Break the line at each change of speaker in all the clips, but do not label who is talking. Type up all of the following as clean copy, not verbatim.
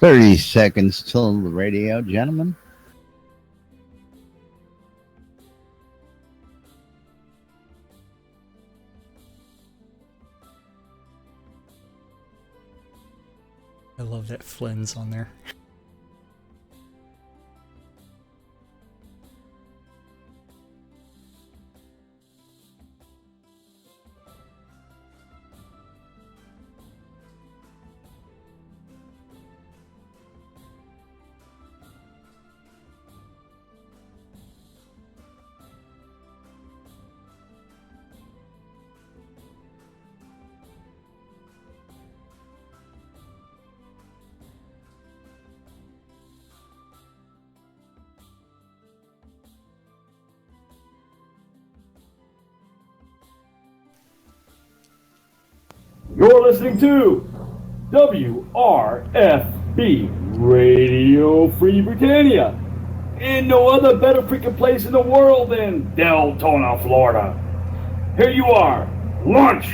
30 seconds till the radio, gentlemen.
I love that Flynn's on there.
You're listening to WRFB Radio Free Britannia. And no other better freaking place in the world than Deltona, Florida. Here you are, lunch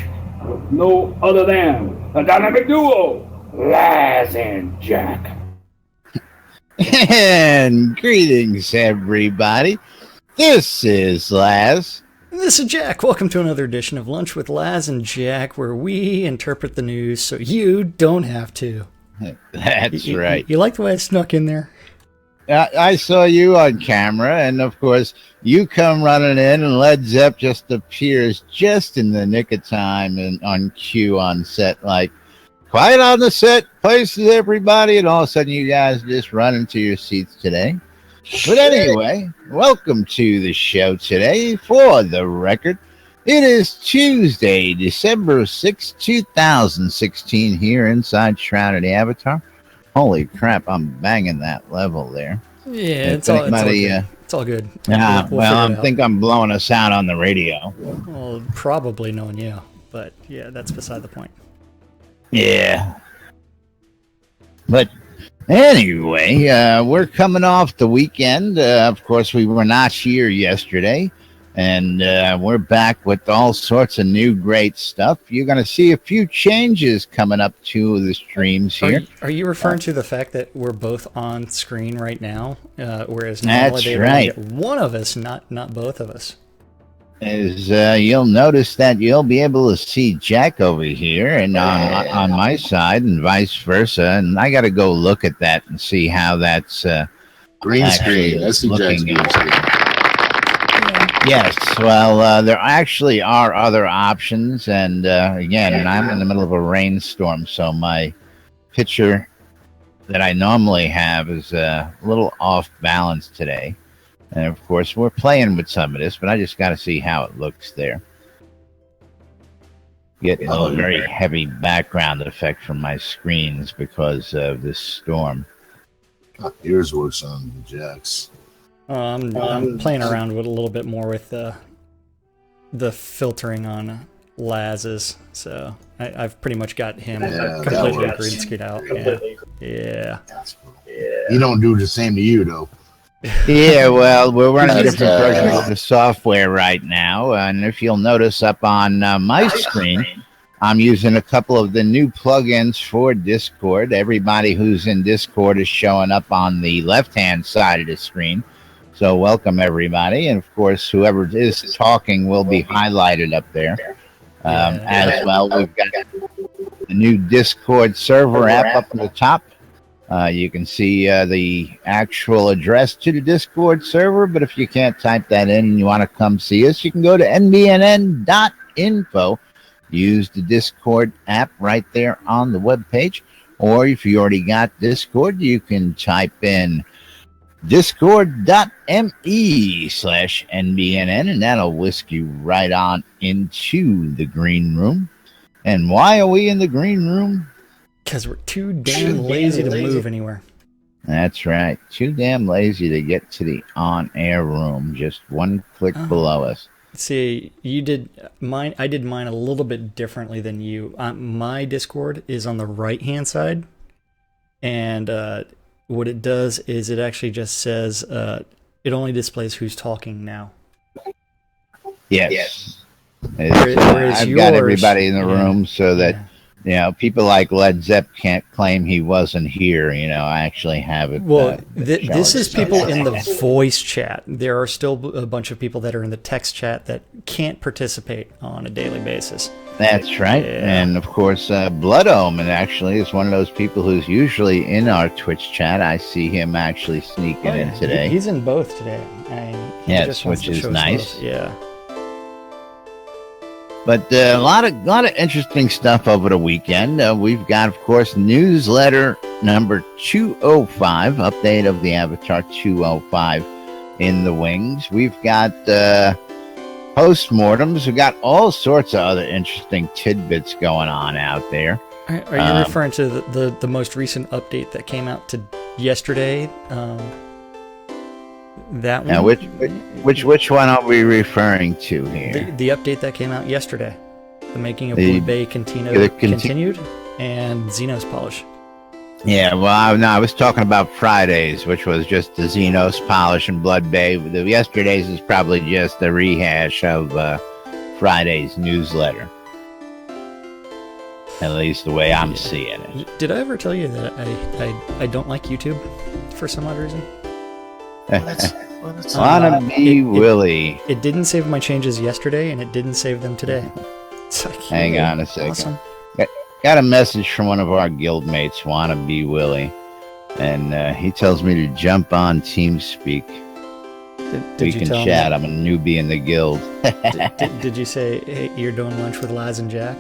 with no other than the dynamic duo, Laz and Jack.
And greetings, everybody. This is Laz.
This is Jack. Welcome to another edition of Lunch with Laz and Jack, where we interpret the news so you don't have to.
That's right.
You like the way I snuck in there?
I saw you on camera, and of course, you come running in, and Led Zepp just appears just in the nick of time and on cue on set, like, quiet on the set, places everybody, and all of a sudden you guys just run into your seats today. But anyway, welcome to the show today. For the record, it is Tuesday, December 6, 2016, here inside Shroud of the Avatar. Holy crap, I'm banging that level there.
Yeah, it's all good. It's all good.
I think I'm blowing us out on the radio.
Well, probably knowing you, but yeah, that's beside the point.
Yeah. But anyway, we're coming off the weekend. Of course, we were not here yesterday, and we're back with all sorts of new great stuff. You're going to see a few changes coming up to the streams here.
Are you referring to the fact that we're both on screen right now, whereas normally they only get one of us, not both of us?
As you'll notice that you'll be able to see Jack over here and on my side and vice versa, and I got to go look at that and see how that's
green screen. That's looking.
Yes, well, there actually are other options, and again, I'm in the middle of a rainstorm, so my picture that I normally have is a little off balance today. And, of course, we're playing with some of this, but I just got to see how it looks there. Getting a very heavy background effect from my screens because of this storm.
Yours works on Jack's.
I'm playing around with a little bit more with the filtering on Laz's, so I've pretty much got him completely green screened out. Yeah.
You don't do the same to you, though.
Yeah, well, we're running different versions of the software right now, and if you'll notice up on my screen, I'm using a couple of the new plugins for Discord. Everybody who's in Discord is showing up on the left-hand side of the screen, so welcome everybody, and of course, whoever is talking will be highlighted up there. As well, we've got the new Discord server app up at the top. You can see the actual address to the Discord server, but if you can't type that in and you want to come see us, you can go to nbnn.info. Use the Discord app right there on the webpage. Or if you already got Discord, you can type in discord.me/nbnn, and that'll whisk you right on into the green room. And why are we in the green room?
Because we're too damn lazy to move anywhere.
That's right. Too damn lazy to get to the on-air room. Just one click below us.
See, you did mine. I did mine a little bit differently than you. My Discord is on the right-hand side. And what it does is it actually just says, it only displays who's talking now.
Yes. I've got everybody in the room so that You know, people like Led Zepp can't claim he wasn't here. You know, I actually have it.
Well, this is people in the voice chat. There are still a bunch of people that are in the text chat that can't participate on a daily basis.
That's right. Yeah. And of course, Blood Omen actually is one of those people who's usually in our Twitch chat. I see him actually sneaking in today.
He's in both today.
Yes, which is nice.
Both. Yeah.
But a lot of interesting stuff over the weekend. We've got, of course, newsletter number 205, update of the Avatar 205 in the wings. We've got postmortems. We've got all sorts of other interesting tidbits going on out there.
Are you referring to the most recent update that came out yesterday? That one?
Now, which one are we referring to here?
The update that came out yesterday. The making of Blue Bay continued and Xenos polish.
Yeah, well, I was talking about Fridays, which was just the Xenos polish and Blood Bay. The yesterday's is probably just a rehash of Friday's newsletter. At least the way I'm seeing it.
Did I ever tell you that I don't like YouTube for some odd reason?
Wanna be Willie.
It didn't save my changes yesterday, and it didn't save them today. It's like,
hang on a second.
Awesome.
Got a message from one of our guild mates, Wanna be Willie, and he tells me to jump on TeamSpeak. We can chat. I'm a newbie in the guild.
Did you say, hey, you're doing lunch with Laz and Jack?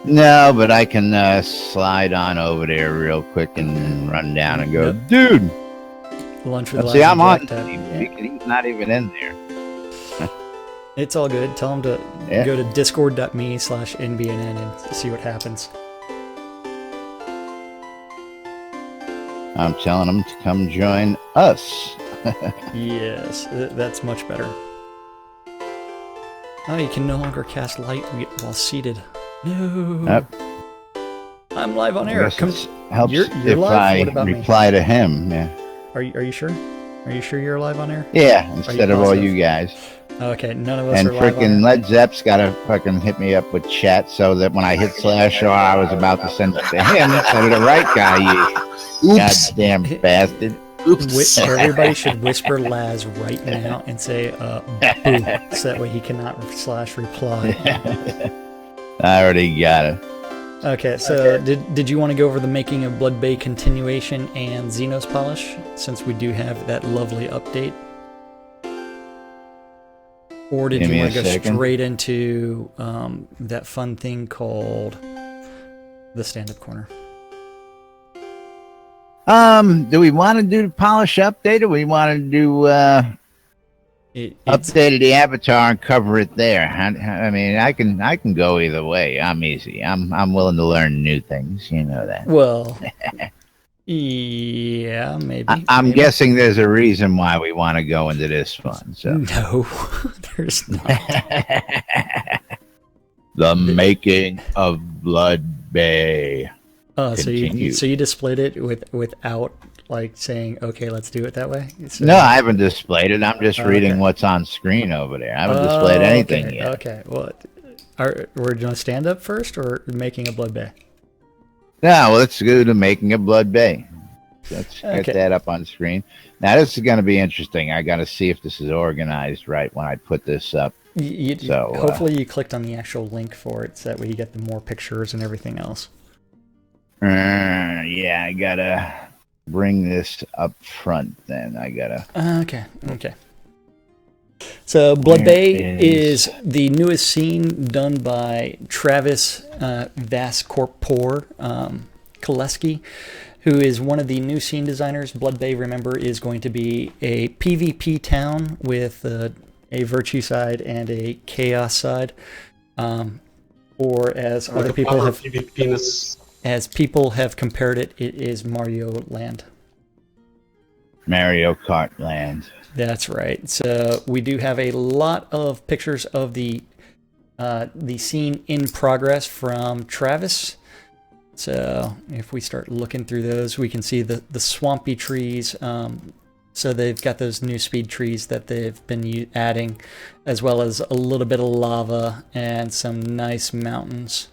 No, but I can slide on over there real quick and run down and go, dude.
Lunch with Laz
see, I'm on.
Yeah.
He's not even in there.
It's all good. Tell him to go to discord.me/nbnn and see what happens.
I'm telling him to come join us.
Yes, that's much better. Oh, you can no longer cast light while seated. No. I'm live on air.
Helps
you're
if
live?
I reply to him. Yeah.
Are you sure? Are you sure you're live on air?
Yeah, instead of all you guys.
Okay, none of us
and
are live on air.
And freaking Led Zepp's got to fucking hit me up with chat so that when I hit /R, I was about to send it to him instead of the right guy. You goddamn bastard.
Oops. Everybody should whisper Laz right now and say, boo, so that way he cannot /reply.
I already got it.
Okay, so did you want to go over the making of Blood Bay continuation and Xenos polish, since we do have that lovely update? Or did you want to go straight into that fun thing called the stand-up corner?
Do we want to do the polish update, or we want to do updated the avatar and cover it there? I mean, I can go either way. I'm easy. I'm willing to learn new things. You know that.
Well, yeah, maybe.
I'm guessing there's a reason why we want to go into this one. So
no, there's not.
The making of Blood Bay.
Oh, so you displayed it without like saying, okay, let's do it that way? So,
no, I haven't displayed it. I'm just reading what's on screen over there. I haven't displayed anything yet.
Okay, well, we're doing stand up first or making a Blood Bay?
No, well, let's go to making a Blood Bay. Let's get that up on screen. Now, this is going to be interesting. I got to see if this is organized right when I put this up. So
hopefully you clicked on the actual link for it, so that way you get the more pictures and everything else.
Yeah, I gotta bring this up front then. I gotta...
Okay. So Blood Bay is the newest scene done by Travis Vascorpor Koleski, who is one of the new scene designers. Blood Bay, remember, is going to be a PvP town with a virtue side and a chaos side. Or as other people have... As people have compared it, it is Mario Land.
Mario Kart Land.
That's right. So we do have a lot of pictures of the scene in progress from Travis. So if we start looking through those, we can see the swampy trees. So they've got those new speed trees that they've been adding, as well as a little bit of lava and some nice mountains.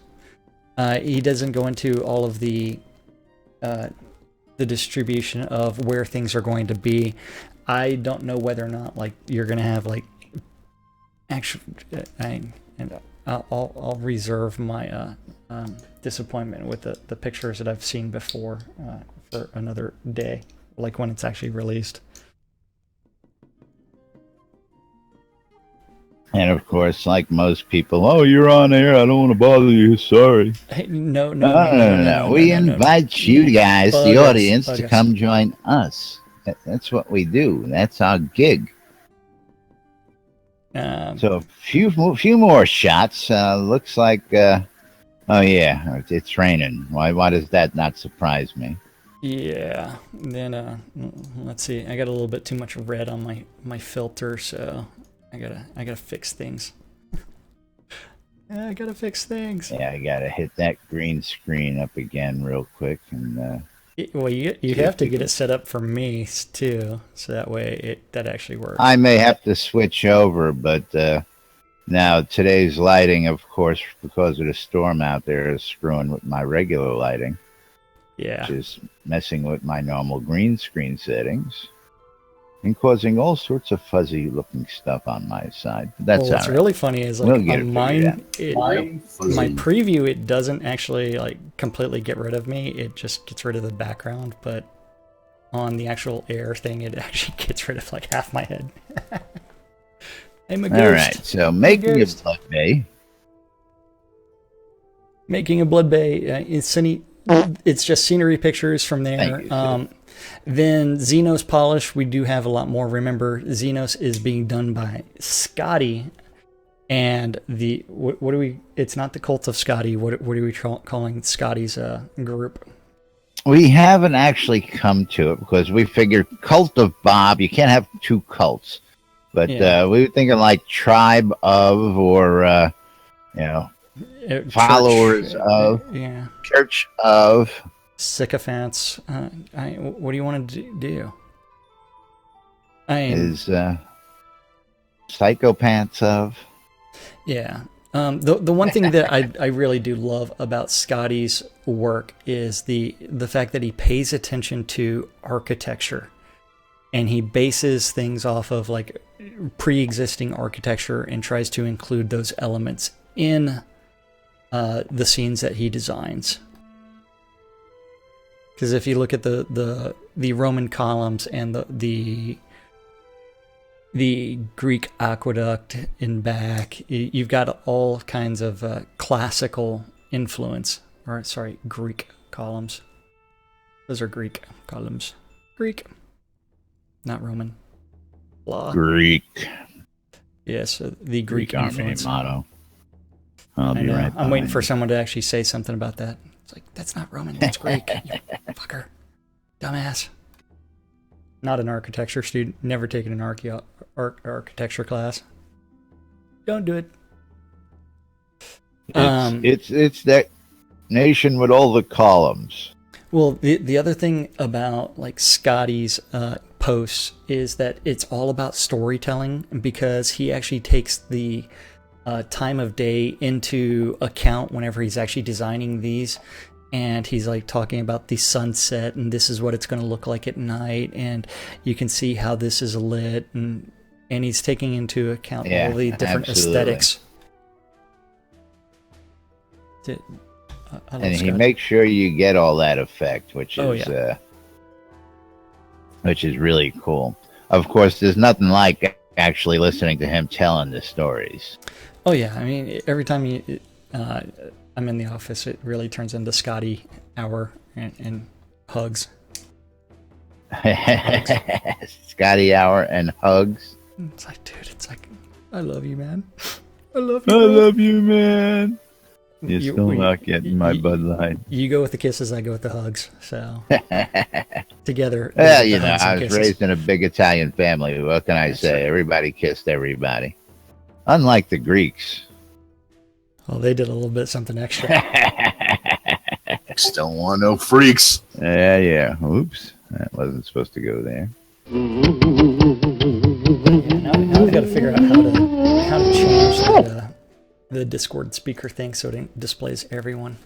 He doesn't go into all of the distribution of where things are going to be. I don't know whether or not like you're gonna have like actual. I'll reserve my disappointment with the pictures that I've seen before for another day, like when it's actually released.
And of course, like most people, oh, you're on air. I don't want to bother you. Sorry.
Hey, no.
We invite you guys, the audience, to
us.
come join us. That's what we do. That's our gig. So a few more shots. Looks like, oh yeah, it's raining. Why does that not surprise me?
Yeah. Then let's see. I got a little bit too much red on my filter, so I gotta fix things. I gotta fix things.
Yeah, I gotta hit that green screen up again real quick, and
well, you have to get it set up for me too, so that way that actually works.
I may have to switch over, but now today's lighting, of course, because of the storm out there, is screwing with my regular lighting.
Yeah,
which is messing with my normal green screen settings and causing all sorts of fuzzy looking stuff on my side. But that's
what's really funny is like on mine, my preview, it doesn't actually like completely get rid of me. It just gets rid of the background. But on the actual air thing, it actually gets rid of like half my head. I'm a ghost.
All right, so making a blood bay.
Making a blood bay it's just scenery pictures from there. Then Xenos polish, we do have a lot more. Remember, Xenos is being done by Scotty, and what do we? It's not the Cult of Scotty. What are we calling Scotty's group?
We haven't actually come to it because we figured Cult of Bob. You can't have two cults, but we were thinking like Tribe of, or followers of, Church of.
Sycophants. What do you want to do?
Psychopaths of.
Yeah. The one thing that I really do love about Scotty's work is the fact that he pays attention to architecture, and he bases things off of like pre-existing architecture and tries to include those elements in the scenes that he designs. Because if you look at the Roman columns and the Greek aqueduct in back, you've got all kinds of classical influence. Or sorry, Greek columns. Those are Greek columns. Greek, not Roman. Blah.
Greek.
Yes, the Greek influence.
Motto. I'll be right.
I'm waiting for someone to actually say something about that. It's like, that's not Roman, that's Greek. You fucker. Dumbass. Not an architecture student. Never taken an architecture class. Don't do it.
It's that nation with all the columns.
Well, the other thing about like Scotty's posts is that it's all about storytelling, because he actually takes the time of day into account whenever he's actually designing these, and he's like talking about the sunset and this is what it's going to look like at night, and you can see how this is lit, and he's taking into account all the different aesthetics.
And he makes sure you get all that effect, which is really cool. Of course, there's nothing like actually listening to him telling the stories.
Oh yeah, I mean, every time I'm in the office, it really turns into Scotty hour and hugs.
Scotty hour and hugs.
It's like, dude, I love you, man. I love you.
I love you, man. You're still not getting my Bud Light.
You go with the kisses, I go with the hugs. So together.
Well, I was raised in a big Italian family. What can I say? Right. Everybody kissed everybody. Unlike the Greeks.
Well, they did a little bit something extra.
Still want no freaks.
Yeah. Oops. That wasn't supposed to go there.
Yeah, now we've got to figure out how to change the Discord speaker thing so it displays everyone.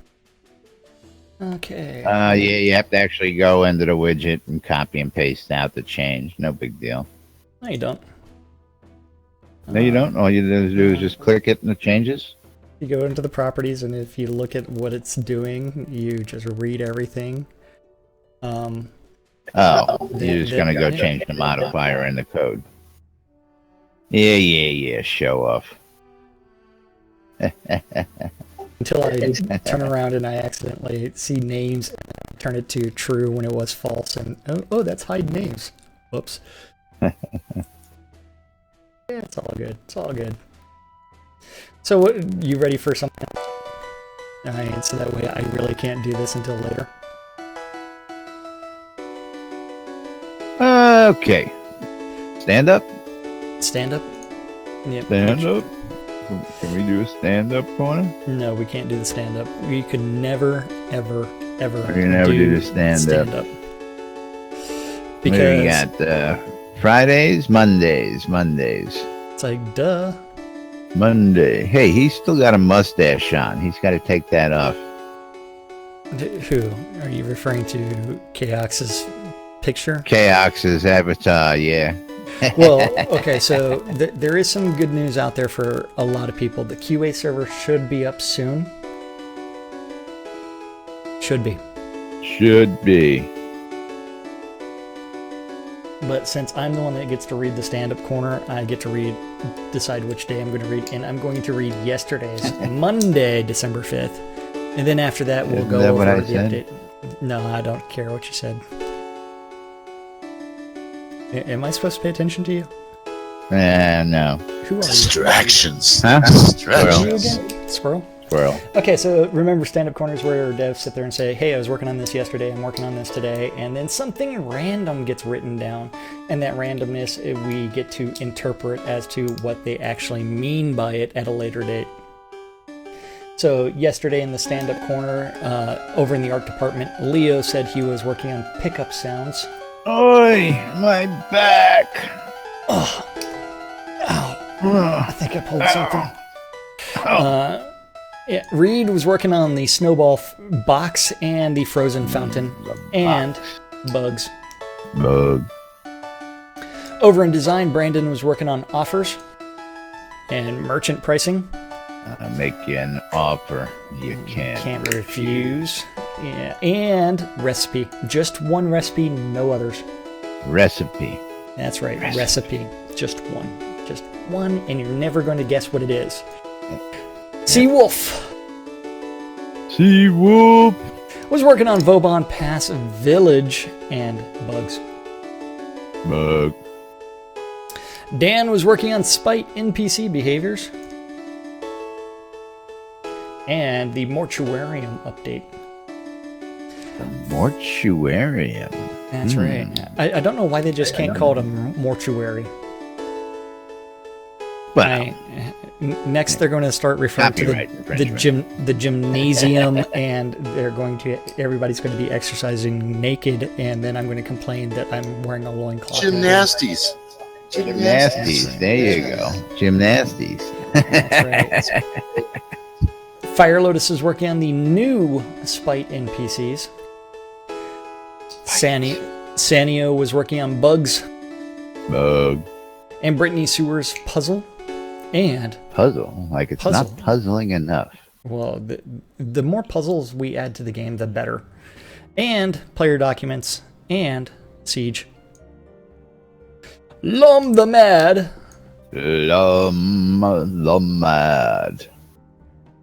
Okay.
Yeah, you have to actually go into the widget and copy and paste out the change. No big deal.
No, you don't.
No, you don't. All you do is just click it and it changes.
You go into the properties, and if you look at what it's doing, you just read everything.
You're just gonna go change the modifier in the code. Yeah. Show off.
Until I turn around and I accidentally see names and turn it to true when it was false, and oh, that's hide names. Whoops. Yeah, it's all good. It's all good. So, what, you ready for something? Alright, so that way I really can't do this until later.
Okay. Stand up.
Stand up? Yep.
Stand up. Can we do a stand up corner?
No, we can't do the stand up. We could never, ever
You never do the stand up.
Because
we got Fridays, Mondays.
It's like, duh.
Monday. Hey, he's still got a mustache on. He's got to take that off.
Who? Are you referring to Chaox's picture?
Chaox's avatar, yeah.
Well, okay, so there is some good news out there for a lot of people. The QA server should be up soon. Should be. But since I'm the one that gets to read the stand-up corner, I get to decide which day I'm going to read, and I'm going to read yesterday's, Monday, December 5th. And then after that, we'll go over the update. No, I don't care what you said. Am I supposed to pay attention to you?
No.
Who are
Distractions.
Huh?
Distractions.
you again? Squirrel?
Squirrel.
Okay, so remember stand-up corners where devs sit there and say, hey, I was working on this yesterday, I'm working on this today, and then something random gets written down, and that randomness we get to interpret as to what they actually mean by it at a later date. So yesterday in the stand-up corner, over in the art department, Leo said he was working on pickup sounds.
Oi, my back.
Oh, ow. I think I pulled something. Yeah, Reed was working on the snowball box and the frozen fountain and bugs.
Bug.
Over in design, Brandon was working on offers and merchant pricing.
I'll make you an offer you can't
refuse. Yeah, and recipe. Just one recipe, no others.
Recipe.
That's right, recipe. Just one, and you're never going to guess what it is. Seawolf was working on Vauban Pass Village and bugs.
Bug.
Dan was working on Spite NPC behaviors and the Mortuarium update.
The Mortuarium.
That's right. I don't know why they just can't call it a mortuary.
Well,
next they're going to start referring to the gymnasium, and everybody's going to be exercising naked, and then I'm going to complain that I'm wearing a loincloth.
Gymnasties.
There you go. Gymnasties.
That's right. Fire Lotus is working on the new Spite NPCs. Sanio was working on bugs.
Bug.
And Brittany Sewers puzzle. And
puzzle, like it's not puzzling enough.
Well, the more puzzles we add to the game, the better. And player documents and Siege. Lum the Mad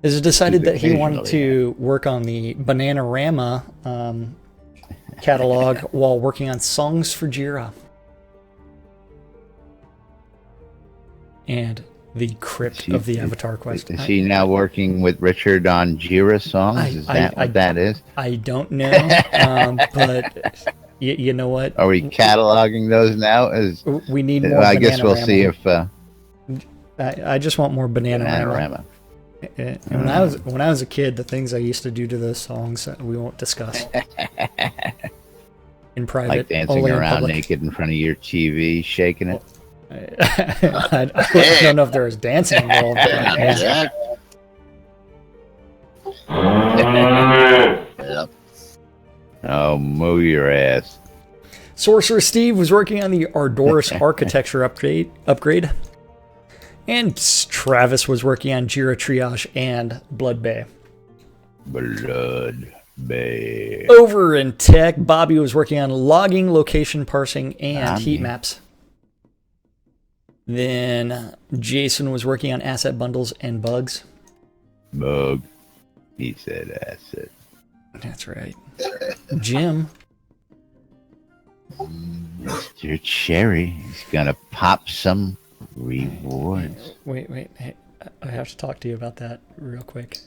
has decided that he wanted to work on the Bananarama catalog while working on Songs for Jira. And the Crypt of the Avatar Quest.
Is he now working with Richard on Jira songs? Is that what that is?
I don't know, but you know what?
Are we cataloging those now?
We need more.
I guess we'll see if.
I just want more Bananarama. When I was a kid, the things I used to do to those songs we won't discuss in private.
Like dancing around naked in front of your TV, shaking it.
I don't know if there was dancing involved.
Yep.
Oh, mow your ass.
Sorcerer Steve was working on the Ardoris architecture upgrade. And Travis was working on Jira Triage and Blood Bay.
Blood Bay.
Over in tech, Bobby was working on logging, location parsing, and heat maps. Then Jason was working on asset bundles and bugs.
Bug. He said asset.
That's right. Jim.
Mr. Cherry is going to pop some rewards.
Wait. Hey, I have to talk to you about that real quick.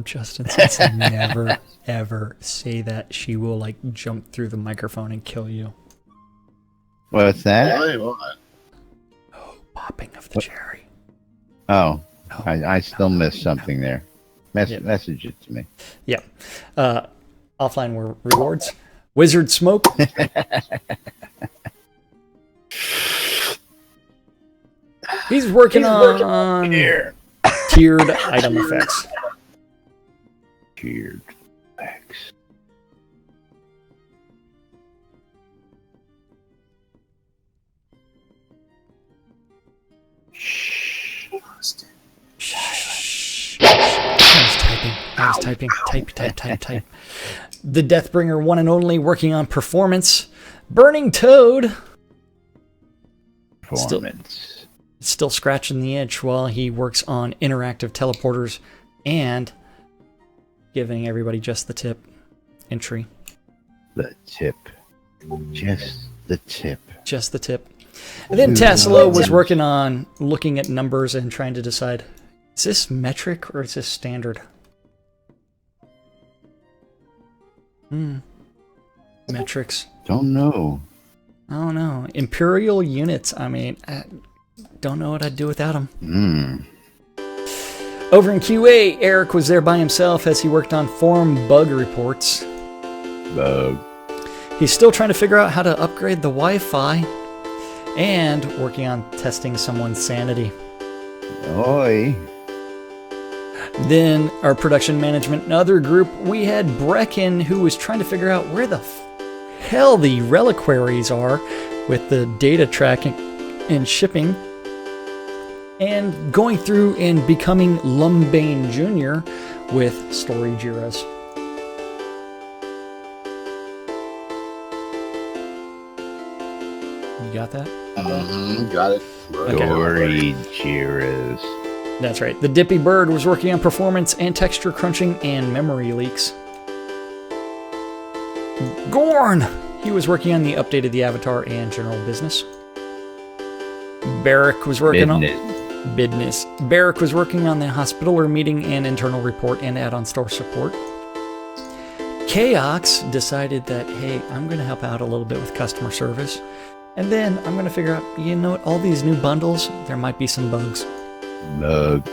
Justin says never, ever say that. She will, jump through the microphone and kill you.
What's that?
Oh, popping of the cherry.
Oh, I still missed something there. Message it to me.
Yeah. Offline were rewards. Wizard Smoke. He's working on tiered item effects.
Tiered effects.
I was typing. Type. The Deathbringer one and only working on performance. Burning Toad.
Performance.
Still scratching the itch while he works on interactive teleporters and giving everybody just the tip entry.
The tip. Just the tip.
Just the tip. And then Tassilo was working on looking at numbers and trying to decide, is this metric or is this standard? Metrics.
Don't know.
I don't know. Imperial units. I mean, I don't know what I'd do without them. Over in QA, Eric was there by himself as he worked on forum bug reports.
Bug.
He's still trying to figure out how to upgrade the Wi-Fi and working on testing someone's sanity.
Oi.
Then our production management and other group, we had Brecken, who was trying to figure out where the hell the reliquaries are with the data tracking and shipping, and going through and becoming Lumbane Jr. with story Jiras. You got that?
Got it.
Story Jiras.
That's right. The Dippy Bird was working on performance and texture crunching and memory leaks. Gorn! He was working on the update of the avatar and general business. Barrick was working on business. Barrick was working on the hospitaler meeting and internal report and add-on store support. Chaox decided that, hey, I'm going to help out a little bit with customer service. And then I'm going to figure out, you know what, all these new bundles, there might be some bugs.
Bug.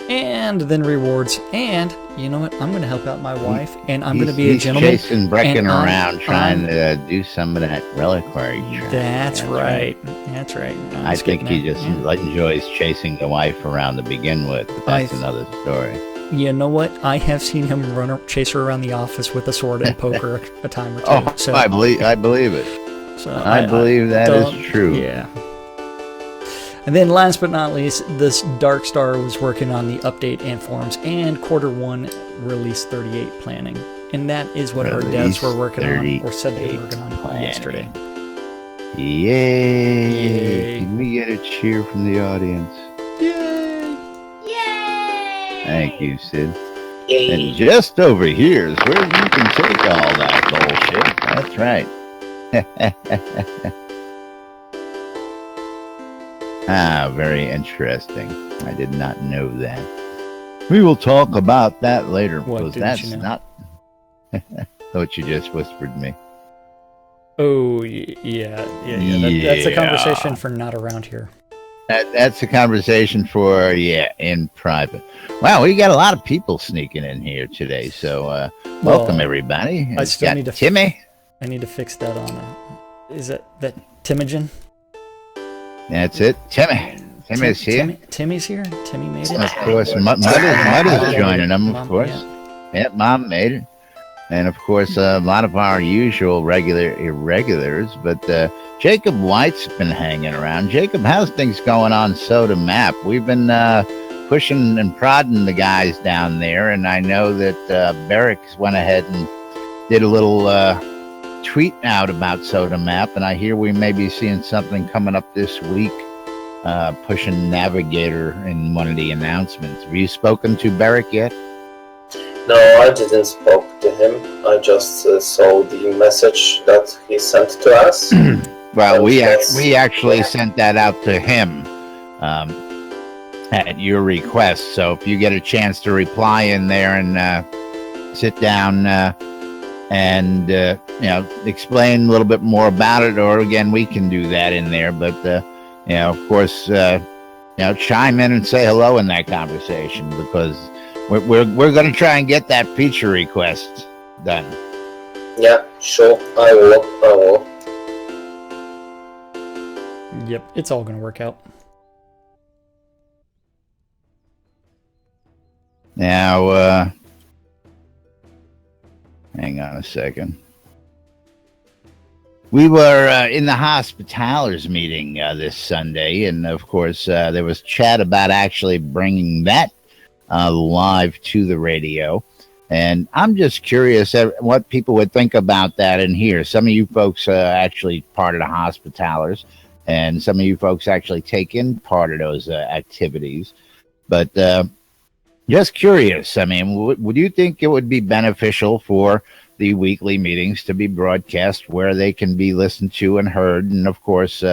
And then rewards. And you know what? I'm going to help out my wife, and I'm going to be a gentleman.
He's chasing Brecken around trying to do some of that reliquary track.
That's right. That's right.
I think he just enjoys chasing the wife around to begin with, but that's another story.
You know what? I have seen him chase her around the office with a sword and poke her a time or two.
Oh, so, I believe it.
So
I believe that is true.
Yeah. And then last but not least, this Dark Star was working on the update and forums and Q1 release 38 planning. And that is what our devs were working on, or said they were working on yesterday.
Yay! Can we get a cheer from the audience?
Yay!
Yay!
Thank you, Sid. Yay. And just over here is where you can take all that bullshit. That's right. Very interesting. I did not know that. We will talk about that later, because that's not what you just whispered to me.
Oh, yeah. That's a conversation for not around here.
That's a conversation for, in private. Wow, we got a lot of people sneaking in here today, so welcome, everybody.
I still need to
Timmy.
I need to fix that on is that Timogen?
That's it. Timmy's here.
Timmy's here? Timmy made it?
Of course. Mother's joining them, of course. Yeah, Mom made it. and of course a lot of our usual regular irregulars. But Jacob White's been hanging around. Jacob, how's things going on Soda Map? We've been pushing and prodding the guys down there, and I know that Barracks went ahead and did a little tweet out about Soda Map, and I hear we may be seeing something coming up this week, pushing Navigator in one of the announcements. Have you spoken to Barrick yet?
No, I didn't spoke to him. I just saw the message that he sent to us.
Well, we actually sent that out to him at your request. So if you get a chance to reply in there and sit down and explain a little bit more about it, or again, we can do that in there. But of course, chime in and say hello in that conversation, because we're going to try and get that feature request done.
Yeah, sure, I will.
Yep, it's all going to work out.
Now, hang on a second. We were in the Hospitalers meeting this Sunday, and of course, there was chat about actually bringing that live to the radio. And I'm just curious what people would think about that in here. Some of you folks actually part of the Hospitalers, and some of you folks actually take in part of those activities. But just curious, I mean, would you think it would be beneficial for the weekly meetings to be broadcast where they can be listened to and heard? And of course,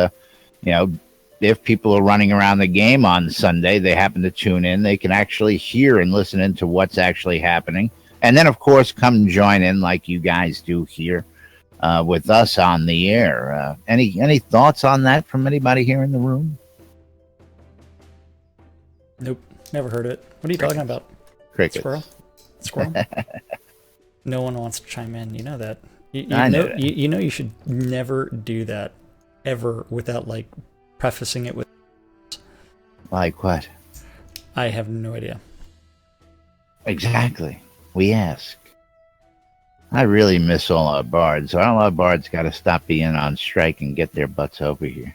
if people are running around the game on Sunday, they happen to tune in, they can actually hear and listen into what's actually happening. And then, of course, come join in like you guys do here with us on the air. Any thoughts on that from anybody here in the room?
Nope, never heard it. What are you talking about?
Crickets.
Squirrel? No one wants to chime in. You know that.
I know that.
You know you should never do that ever without prefacing it with.
Like what?
I have no idea.
Exactly. We ask. I really miss all our bards. All our bards got to stop being on strike and get their butts over here.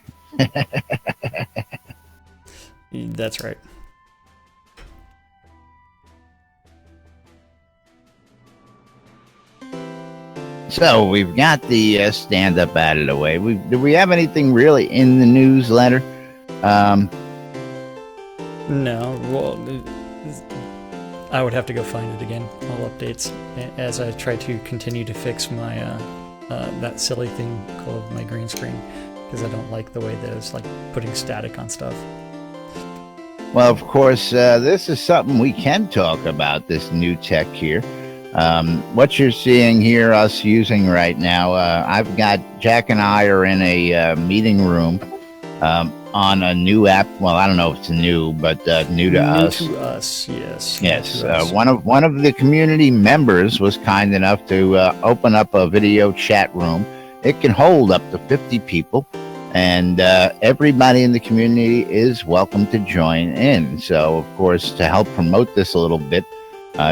That's right.
So we've got the stand-up out of the way. Do we have anything really in the newsletter?
No. Well, I would have to go find it again. All updates as I try to continue to fix my that silly thing called my green screen, because I don't like the way that it's putting static on stuff.
Well, of course, this is something we can talk about, this new tech here. What you're seeing here, us using right now, I've got Jack and I are in a meeting room on a new app. Well, I don't know if it's new, but new to us.
New to us, yes.
Yes. One of the community members was kind enough to open up a video chat room. It can hold up to 50 people, and everybody in the community is welcome to join in. So, of course, to help promote this a little bit,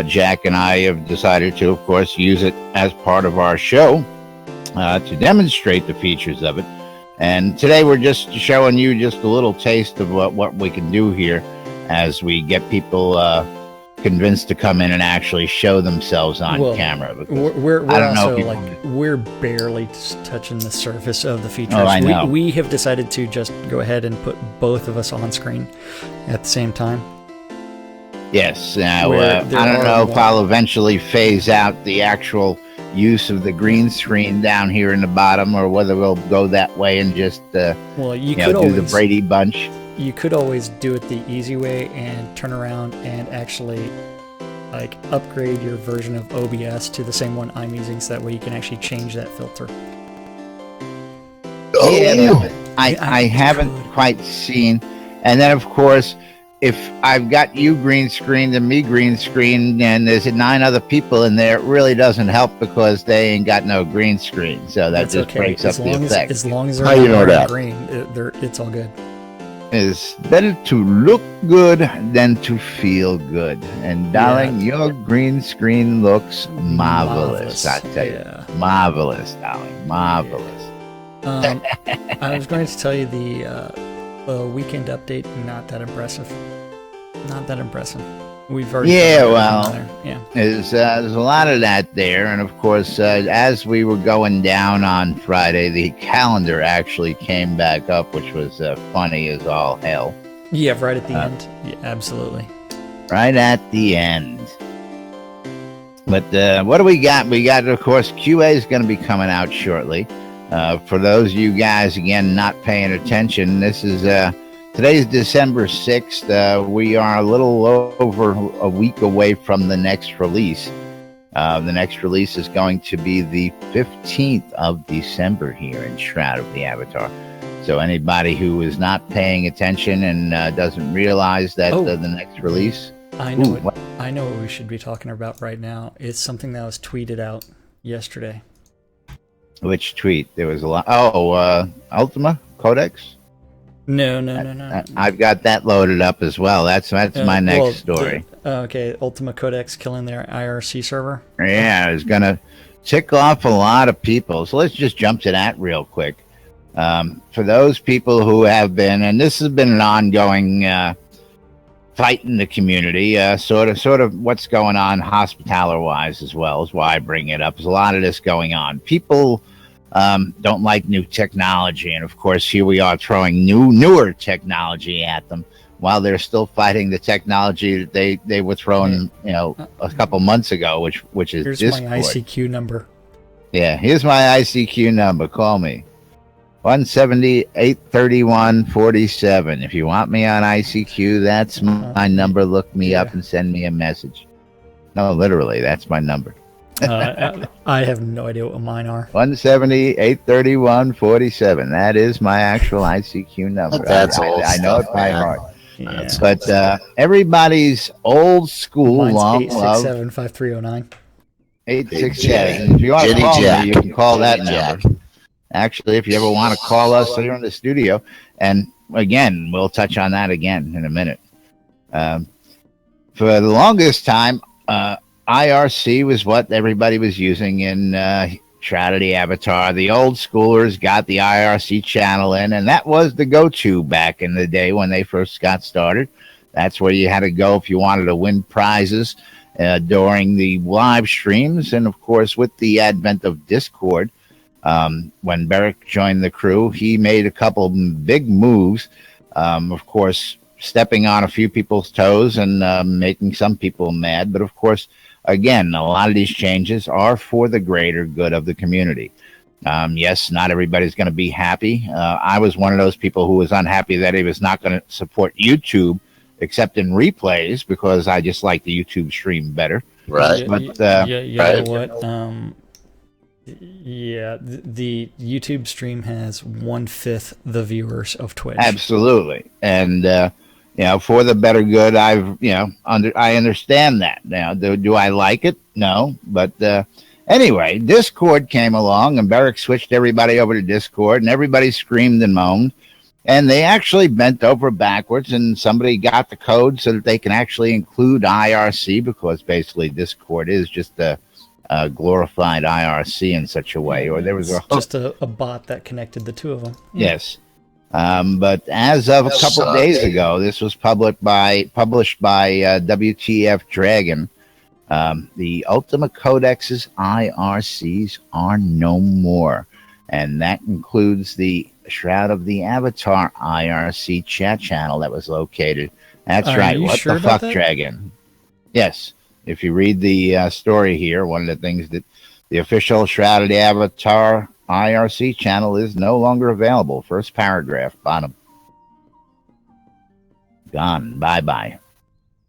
Jack and I have decided to, of course, use it as part of our show to demonstrate the features of it. And today we're just showing you just a little taste of what we can do here as we get people convinced to come in and actually show themselves on camera.
We're barely touching the surface of the features.
Oh, I know.
We have decided to just go ahead and put both of us on screen at the same time.
Yes. Now, I don't know if I'll eventually phase out the actual use of the green screen down here in the bottom, or whether we'll go that way and just do the Brady Bunch.
You could always do it the easy way and turn around and actually upgrade your version of OBS to the same one I'm using, so that way you can actually change that filter.
I haven't quite seen. And then, of course, if I've got you green screened and me green screened and there's 9 other people in there, it really doesn't help because they ain't got no green screen. So that just breaks up the effect.
As long as they're green, it's all good.
is better to look good than to feel good. And darling, your green screen looks marvelous. I tell you, marvelous, darling, marvelous.
I was going to tell you the weekend update. Not that impressive. Not that impressive. We've already
there's a lot of that there, and of course, as we were going down on Friday, the calendar actually came back up, which was funny as all hell.
Yeah, right at the end. Yeah, absolutely.
Right at the end. But what do we got? We got, of course, QA is going to be coming out shortly. For those of you guys, again, not paying attention, this is today's December 6th. We are a little over a week away from the next release. The next release is going to be the 15th of December here in Shroud of the Avatar. So anybody who is not paying attention and doesn't realize that the next release...
I know what we should be talking about right now. It's something that was tweeted out yesterday.
Which tweet? There was a lot. Ultima Codex?
No.
I've got that loaded up as well. That's my next story.
Okay, Ultima Codex killing their IRC server.
Yeah, it's going to tick off a lot of people. So let's just jump to that real quick. For those people who have been, and this has been an ongoing fight in the community, sort of what's going on hospitaller-wise as well is why I bring it up. There's a lot of this going on. People don't like new technology, and of course here we are throwing newer technology at them while they're still fighting the technology that they were throwing a couple months ago, which is
here's
Discord.
My ICQ number.
Yeah, here's my ICQ number. Call me 170-831-47. If you want me on ICQ, that's my number. Look me up and send me a message. No, literally, that's my number.
I have no idea what mine are.
170-831-47. That is my actual ICQ number.
That's old
I know it by heart.
Yeah.
But everybody's old school,
mine's
long
867-5309.
867. If you want to call me, you can call that number. Actually, if you ever want to call us here in the studio, and again, we'll touch on that again in a minute. For the longest time, IRC was what everybody was using in Shroud of the Avatar. The old schoolers got the IRC channel in, and that was the go-to back in the day when they first got started. That's where you had to go if you wanted to win prizes during the live streams. And, of course, with the advent of Discord, when Beric joined the crew, he made a couple big moves, of course, stepping on a few people's toes and making some people mad. But, of course, again, a lot of these changes are for the greater good of the community. Yes, not everybody's going to be happy. I was one of those people who was unhappy that he was not going to support YouTube except in replays because I just like the YouTube stream better.
Right.
But you
right.
know what? The YouTube stream has 1/5 the viewers of Twitch.
Absolutely. And for the better good, I understand that. Now, do I like it? No. But anyway, Discord came along, and Beric switched everybody over to Discord, and everybody screamed and moaned. And they actually bent over backwards, and somebody got the code so that they can actually include IRC, because basically Discord is just a glorified IRC in such a way. Or there was
just a bot that connected the two of them.
Yes. But as of a couple of days ago, this was published by WTF Dragon. The Ultima Codex's IRCs are no more, and that includes the Shroud of the Avatar IRC chat channel that was located. That's right. What the fuck, Dragon? Yes. If you read the story here, one of the things that the official Shroud of the Avatar IRC channel is no longer available. First paragraph, bottom. Gone. Bye-bye.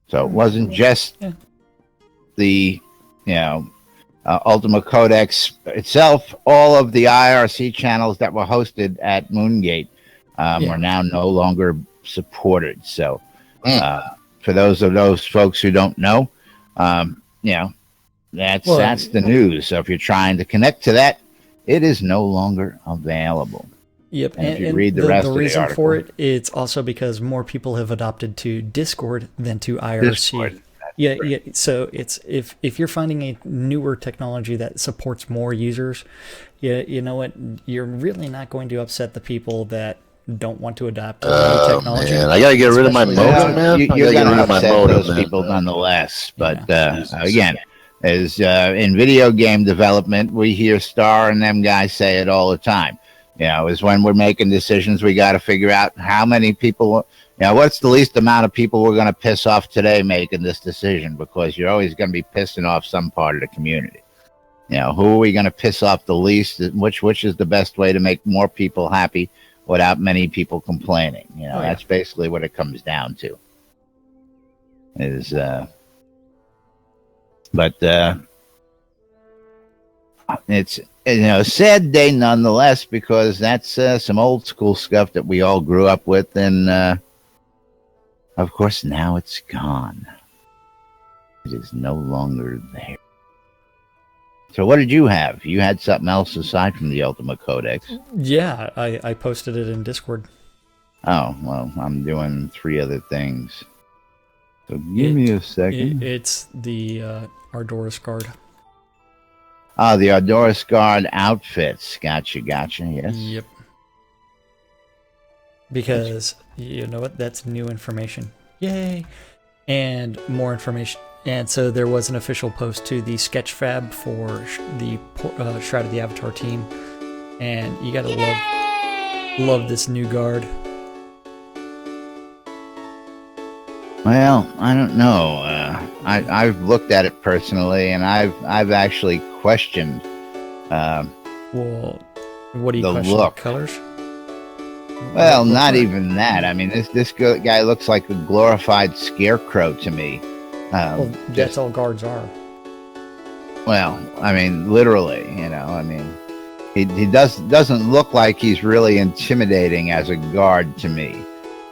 So it wasn't just the, Ultima Codex itself. All of the IRC channels that were hosted at Moongate are now no longer supported. So for those folks who don't know, that's the news. So if you're trying to connect to that, it is no longer available.
Yep,
And if you read the rest of the
reason
article,
for it, it's also because more people have adopted to Discord than to IRC.
Discord.
Yeah. So it's if you're finding a newer technology that supports more users, you know what, you're really not going to upset the people that don't want to adopt new technology.
Man, I gotta get rid of my modem, man.
You're going to upset those people nonetheless. But again, as in video game development, we hear Starr and them guys say it all the time. Is when we're making decisions, we got to figure out how many people. What's the least amount of people we're going to piss off today making this decision? Because you're always going to be pissing off some part of the community. Who are we going to piss off the least? Which is the best way to make more people happy without many people complaining? That's basically what it comes down to. But it's a sad day nonetheless, because that's some old school stuff that we all grew up with, and of course now it's gone. It is no longer there. So what did you have? You had something else aside from the Ultima Codex?
Yeah, I posted it in Discord.
Oh, well, I'm doing 3 other things. So give me a second.
It's the Ardoris Guard.
Oh, the Ardoris Guard outfits. Gotcha, yes.
Yep. Because, you know what, that's new information. Yay! And more information. And so there was an official post to the Sketchfab for the Shroud of the Avatar team. And you gotta love this new guard.
Well, I don't know. I've looked at it personally, and I've actually questioned.
Well, what do you
the
question?
Look.
Colors?
Well, not even that. I mean, this guy looks like a glorified scarecrow to me.
Well, that's all guards are.
Well, I mean, literally, I mean, he doesn't look like he's really intimidating as a guard to me.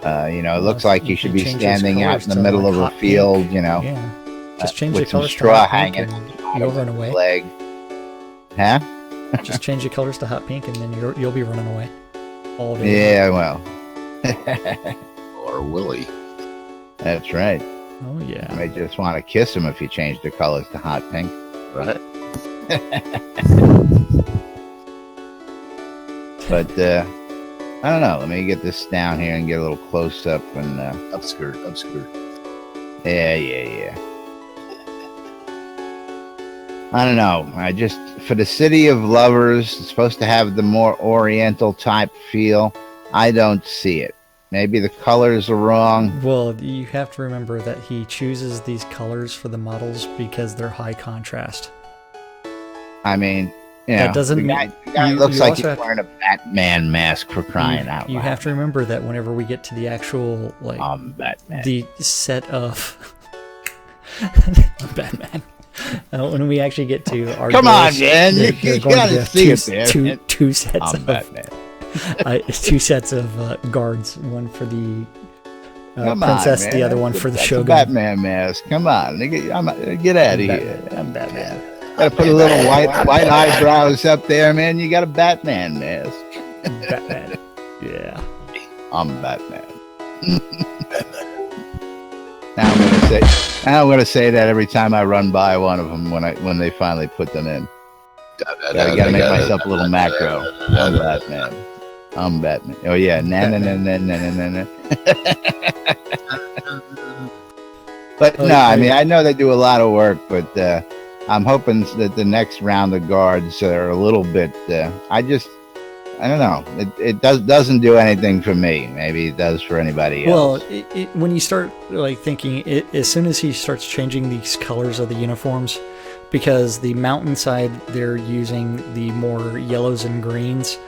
It looks like he should be standing out in the middle of a field,
Yeah. Just change the
with some
colors
straw
to hot pink
hanging
and you'll run away.
Leg. Huh?
Just change the colors to hot pink and then you'll be running away all day.
Yeah, well.
Or Willie.
That's right.
Oh, yeah.
You may just want to kiss him if you change the colors to hot pink.
Right.
But, I don't know. Let me get this down here and get a little close up and
Obscured.
Yeah. I don't know. For the City of Lovers, it's supposed to have the more Oriental type feel. I don't see it. Maybe the colors are wrong.
Well, you have to remember that he chooses these colors for the models because they're high contrast.
I mean,
that doesn't
mean the guy looks like he's wearing a Batman mask, for crying out loud.
You have to remember that whenever we get to the actual
Batman.
The set of Batman. When we actually get to our
come on, man! You gotta see it there.
Two sets of
Batman.
2 sets of guards. One for the princess, the other one for the
That's
shogun.
A Batman mask. Come on, get out of here!
I'm Batman.
Gotta put a little white eyebrows up there, man. You got a Batman mask.
Batman. Yeah.
I'm Batman. Now I'm gonna say that every time I run by one of them when they finally put them in. I gotta make myself a little macro. I'm Batman. Oh yeah, na. But no, I mean, I know they do a lot of work, but I'm hoping that the next round of guards are a little bit. I don't know. It doesn't do anything for me. Maybe it does for anybody else.
Well, when you start thinking, as soon as he starts changing these colors of the uniforms, because the mountainside they're using the more yellows and greens,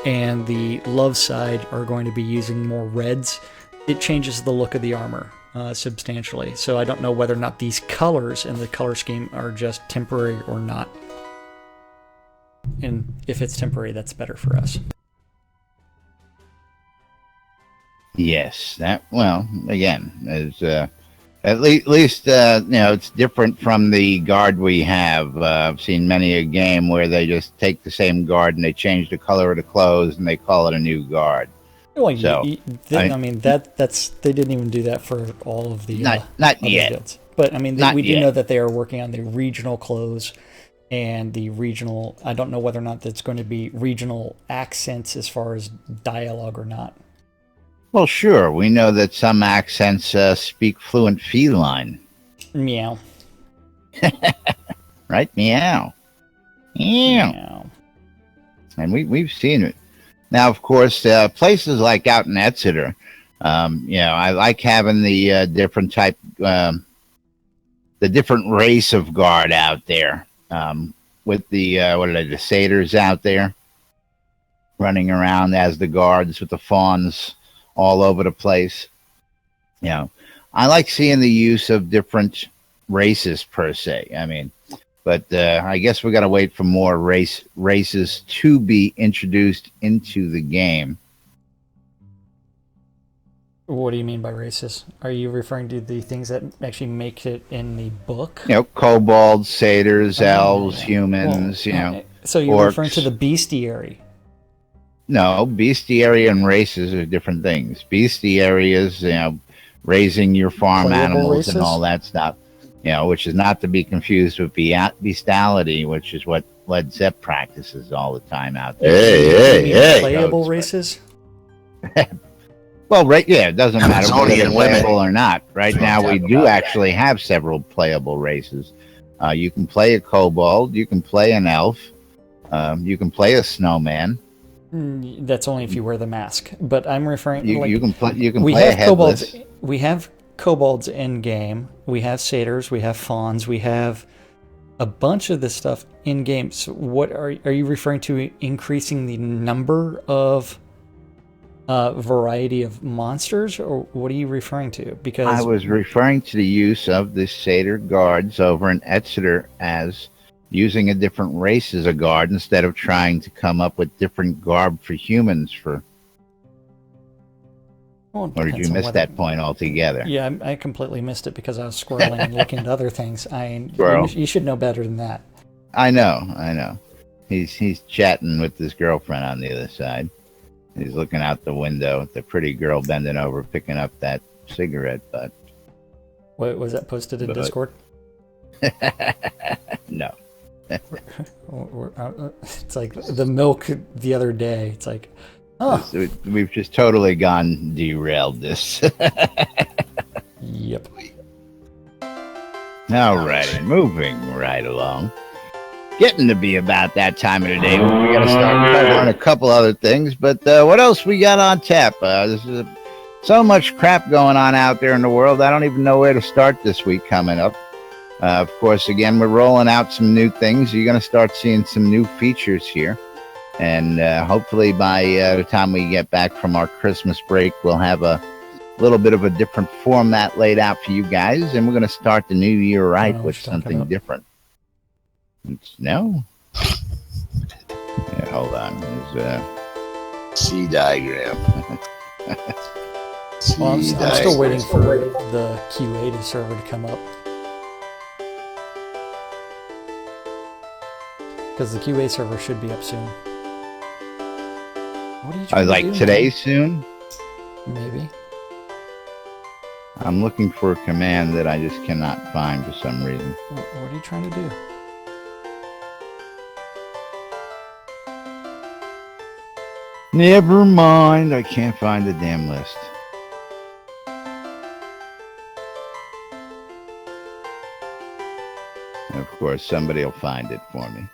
and the love side are going to be using more reds, it changes the look of the armor substantially. So I don't know whether or not these colors and the color scheme are just temporary or not. And if it's temporary, that's better for us.
Yes, again, as At least, it's different from the guard we have. I've seen many a game where they just take the same guard and they change the color of the clothes and they call it a new guard.
Well, I mean that's they didn't even do that for all of the
not yet.
guilds. But I mean, we do
yet.
know that they are working on the regional clothes and the regional. I don't know whether or not that's going to be regional accents as far as dialogue or not.
Well, sure. We know that some accents speak fluent feline.
Meow.
Right? Meow. Meow. And we've seen it. Now, of course, places like out in Exeter, I like having the different type, the different race of guard out there. With the satyrs out there running around as the guards with the fawns all over the place. I like seeing the use of different races per se. I mean, but I guess we got to wait for more races to be introduced into the game.
What do you mean by races? Are you referring to the things that actually make it in the book?
Kobolds, satyrs, elves, humans,
So you're
orcs.
referring to the bestiary?
No, bestiary and races are different things. Bestiary is, raising your farm
Playable
animals
races?
and all that stuff. Which is not to be confused with bestiality, which is what Led Zepp practices all the time out there.
Hey.
Playable races?
Well, right, it doesn't matter whether they're
Amazonian women.
playable or not. Right now, we do actually have several playable races. You can play a kobold, you can play an elf, you can play a snowman.
That's only if you wear the mask. But I'm referring.
You can play
have
a headless.
We have kobolds in game. We have satyrs. We have fawns. We have a bunch of this stuff in game. So, what are you referring to? Increasing the number of variety of monsters, or what are you referring to? Because
I was referring to the use of the satyr guards over in Exeter as using a different race as a guard instead of trying to come up with different garb for humans for.
Well,
Or did you miss that point altogether?
Yeah, I completely missed it because I was scrolling and looking at other things. You should know better than that.
I know. He's chatting with his girlfriend on the other side. He's looking out the window at the pretty girl bending over picking up that cigarette butt.
What was that posted in Discord?
No.
It's like the milk the other day. It's like,
We've just totally derailed this.
Yep.
All righty, moving right along. Getting to be about that time of the day when we got to start covering a couple other things. But what else we got on tap? There's so much crap going on out there in the world. I don't even know where to start this week coming up. Of course, again, we're rolling out some new things. You're going to start seeing some new features here. And hopefully by the time we get back from our Christmas break, we'll have a little bit of a different format laid out for you guys. And we're going to start the new year right with something different. No? Yeah, hold on. There's a
C diagram.
Well, I'm still waiting for the QA server to come up. Because the QA server should be up soon. What are you trying to do?
Today soon?
Maybe.
I'm looking for a command that I just cannot find for some reason.
What are you trying to do?
Never mind. I can't find the damn list. And of course, somebody will find it for me.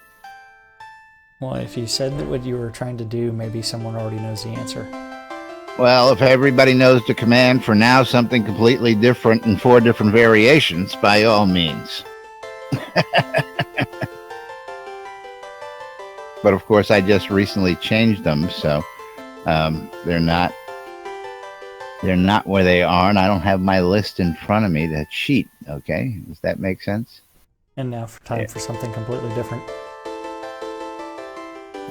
Well, if you said that what you were trying to do, maybe someone already knows the answer.
Well, if everybody knows the command for now something completely different in 4 different variations, by all means. But of course, I just recently changed them, so they're not where they are, and I don't have my list in front of me to cheat. Okay, does that make sense?
And now for time for something completely different.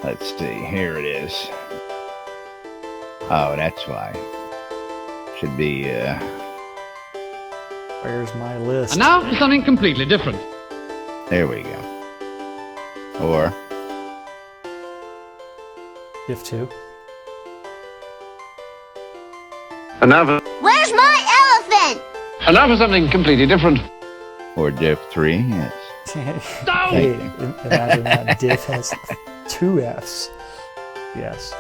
Let's see. Here it is. Oh, that's why. Should be.
Where's my list?
And now for something completely different.
There we go. Or
Div 2.
And now for,
Where's my elephant?
and now for something completely different.
Div 3, yes.
Hey, imagine that. Div has 2 Fs. Yes.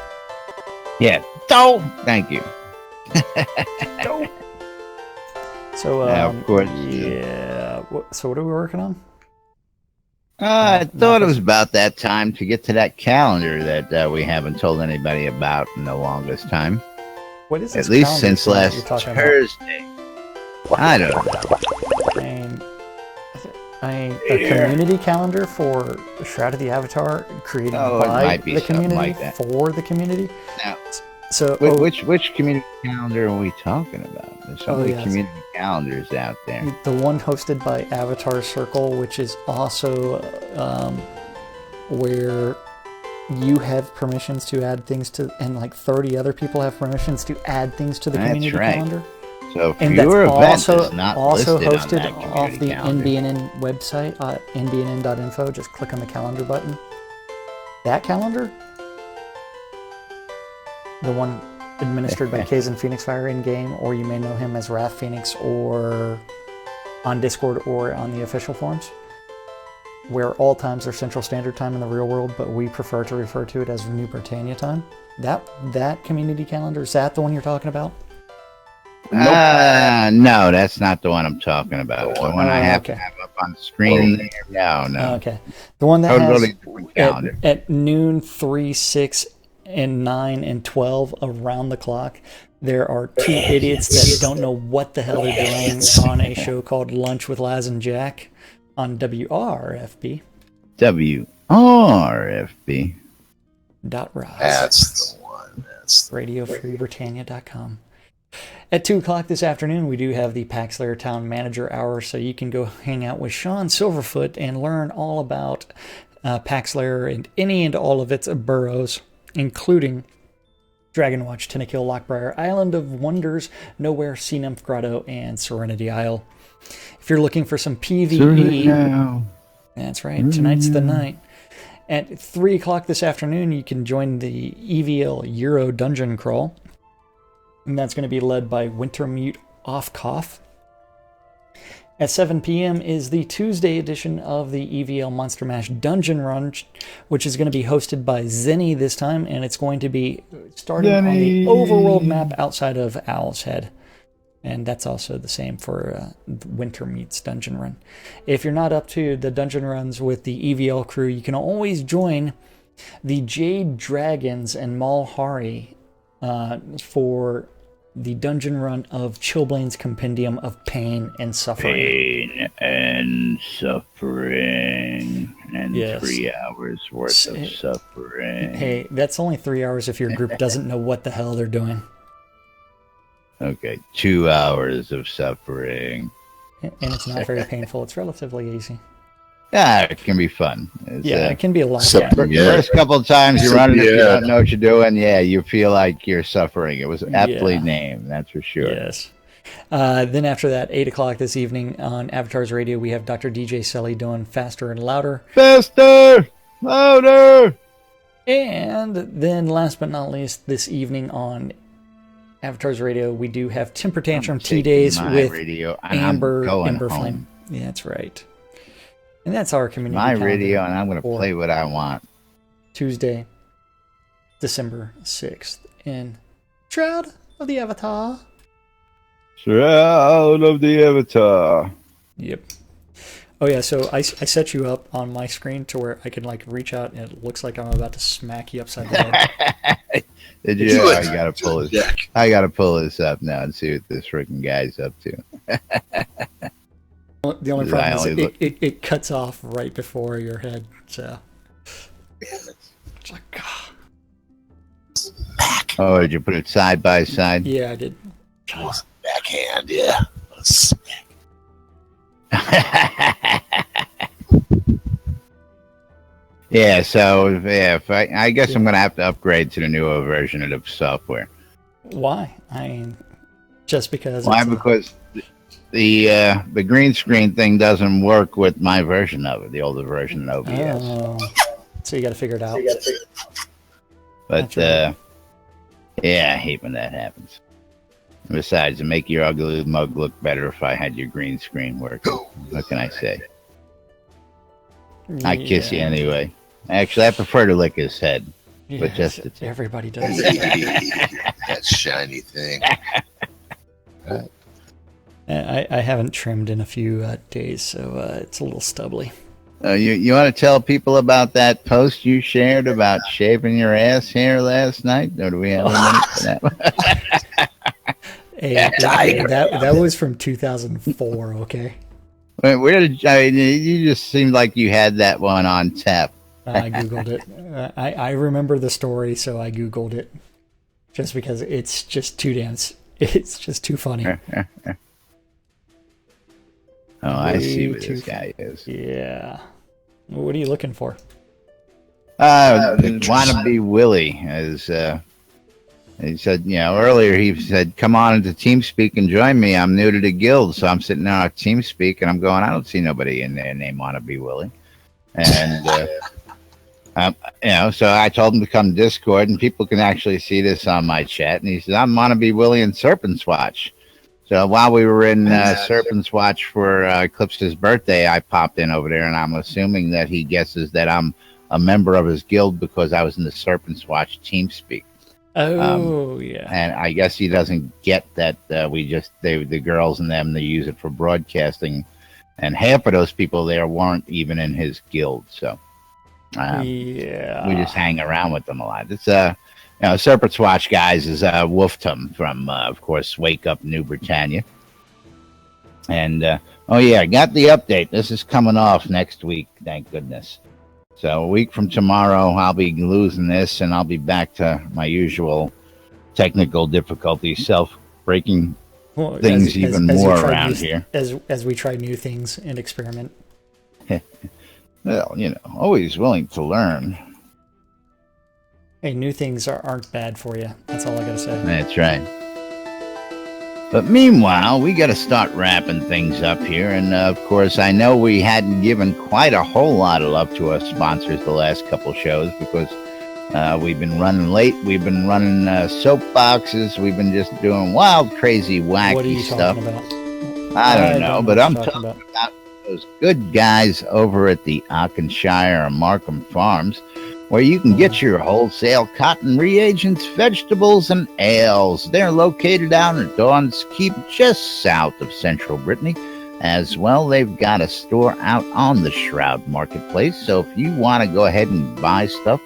Yeah. Oh, thank you.
So,
Yeah, of course.
Yeah. So, what are we working on?
I thought it was about that time to get to that calendar that we haven't told anybody about in the longest time.
What is this
At least
calendar
since
thing that
last
you're talking
Thursday. I don't know.
A community calendar for Shroud of the Avatar created by
might be
the
something
community
like that.
for the community.
Now,
So,
which community calendar are we talking about? There's so many
yes.
community calendars out there.
the one hosted by Avatar Circle, which is also where you have permissions to add things to, and like 30 other people have permissions to add things to the
That's
community
right.
calendar.
So if
And
your
that's
event is not
also
listed on
hosted
that
off
community
the
calendar,
NBNN website, nbnn.info. Just click on the calendar button. That calendar, the one administered by Kazan Phoenix Fire in game, or you may know him as Wrath Phoenix, or on Discord or on the official forums, where all times are Central Standard Time in the real world, but we prefer to refer to it as New Britannia time. That community calendar, is that the one you're talking about?
no, that's not the one I'm talking about. The one I have to
okay.
have up on the screen there. No.
Okay. The one that
Totally
has
different calendar.
at noon, 3, 6, and 9, and 12 around the clock, there are 2 idiots that don't know what the hell they're doing on a show called Lunch with Laz and Jack on WRFB.
WRFB.
.rise.
That's the one. That's the
RadioFreeBritannia.com. At 2 o'clock this afternoon, we do have the Paxlayer Town Manager Hour, so you can go hang out with Sean Silverfoot and learn all about Paxlayer and any and all of its boroughs, including Dragonwatch, Tentakill, Lockbriar, Island of Wonders, Nowhere, Sea Nymph Grotto, and Serenity Isle. If you're looking for some PvE, that's right, tonight's the night. At 3 o'clock this afternoon, you can join the EVL Euro Dungeon Crawl. And that's going to be led by Wintermute Offcoff. At 7 p.m. is the Tuesday edition of the EVL Monster Mash Dungeon Run, which is going to be hosted by Zenny this time, and it's going to be starting on the overworld map outside of Owl's Head. And that's also the same for Wintermute's Dungeon Run. If you're not up to the dungeon runs with the EVL crew, you can always join the Jade Dragons and Malhari for the dungeon run of Chilblain's Compendium of Pain and Suffering.
Pain and suffering. And
Yes.
3 hours worth of suffering.
Hey, that's only 3 hours if your group doesn't know what the hell they're doing.
Okay, 2 hours of suffering.
And it's not very painful. It's relatively easy.
Yeah, it can be fun.
It can be a lot.
First couple of times you're running, if you don't know what you're doing, you feel like you're suffering. It was aptly named, that's for sure.
Yes. Then after that, 8 o'clock this evening on Avatar's Radio, we have Dr. DJ Selly doing Faster and Louder.
Faster! Louder!
And then last but not least, this evening on Avatar's Radio, we do have Temper Tantrum T-Days with
radio, and
Amber
I'm going
Flame.
home.
Yeah, that's right. And that's our community
My
calendar
radio, and I'm going to
for
play what I want.
Tuesday, December 6th in Shroud of the Avatar.
Shroud of the Avatar.
Yep. Oh yeah, so I set you up on my screen to where I can like reach out and it looks like I'm about to smack you upside the head.
Did you? I gotta pull this. I gotta pull this up now and see what this freaking guy's up to.
The only problem is it cuts off right before your head, so it's like,
back.
Oh, did you put it side by side?
yeah, I did.
Backhand, yeah.
Yeah, so if I guess I'm gonna have to upgrade to the newer version of the software.
Why? I mean, just because.
Why? Because the green screen thing doesn't work with my version of it, the older version of OBS.
Oh, so you got to figure it out.
But yeah, I hate when that happens. Besides, to make your ugly mug look better if I had your green screen work. What can I say? I kiss you anyway. Actually, I prefer to lick his head.
Yeah,
but just the tip.
Everybody does.
That shiny thing.
I haven't trimmed in a few days, so it's a little stubbly.
You want to tell people about that post you shared about shaving your ass hair last night? Or do we have a minute for that?
Hey, that was from 2004, okay?
Where did you just seemed like you had that one on tap?
I Googled it. I remember the story, so I Googled it. Just because it's just it's just too funny.
I see what this guy is.
Yeah. What are you looking for?
Wannabe Willie, as he said, earlier he said, come on into TeamSpeak and join me. I'm new to the guild, so I'm sitting there on TeamSpeak and I'm going, I don't see nobody in there named Wannabe Willie. And, so I told him to come to Discord, and people can actually see this on my chat. And he said, I'm Wannabe Willie in Serpent's Watch. So while we were in Serpent's Watch for Eclipse's birthday, I popped in over there, and I'm assuming that he guesses that I'm a member of his guild because I was in the Serpent's Watch TeamSpeak.
Oh, yeah.
And I guess he doesn't get that the girls and them, they use it for broadcasting. And half of those people there weren't even in his guild. So we just hang around with them a lot. It's Serpent's Watch guys is Wolftum from, of course, Wake Up New Britannia. And, I got the update. This is coming off next week, thank goodness. So a week from tomorrow, I'll be losing this, and I'll be back to my usual technical difficulties, self-breaking things even more around here.
As we try new things and experiment.
Well, always willing to learn.
Hey, new things aren't bad for you. That's all I gotta say.
That's right. But meanwhile, we got to start wrapping things up here. And, of course, I know we hadn't given quite a whole lot of love to our sponsors the last couple shows because we've been running late. We've been running soapboxes. We've been just doing wild, crazy, wacky
what are you
stuff.
Talking about?
I don't know, but I'm talking about those good guys over at the Auchenshire and Markham Farms, where you can get your wholesale cotton reagents, vegetables, and ales. They're located out in Dawn's Keep, just south of central Brittany. As well, they've got a store out on the Shroud Marketplace. So if you want to go ahead and buy stuff,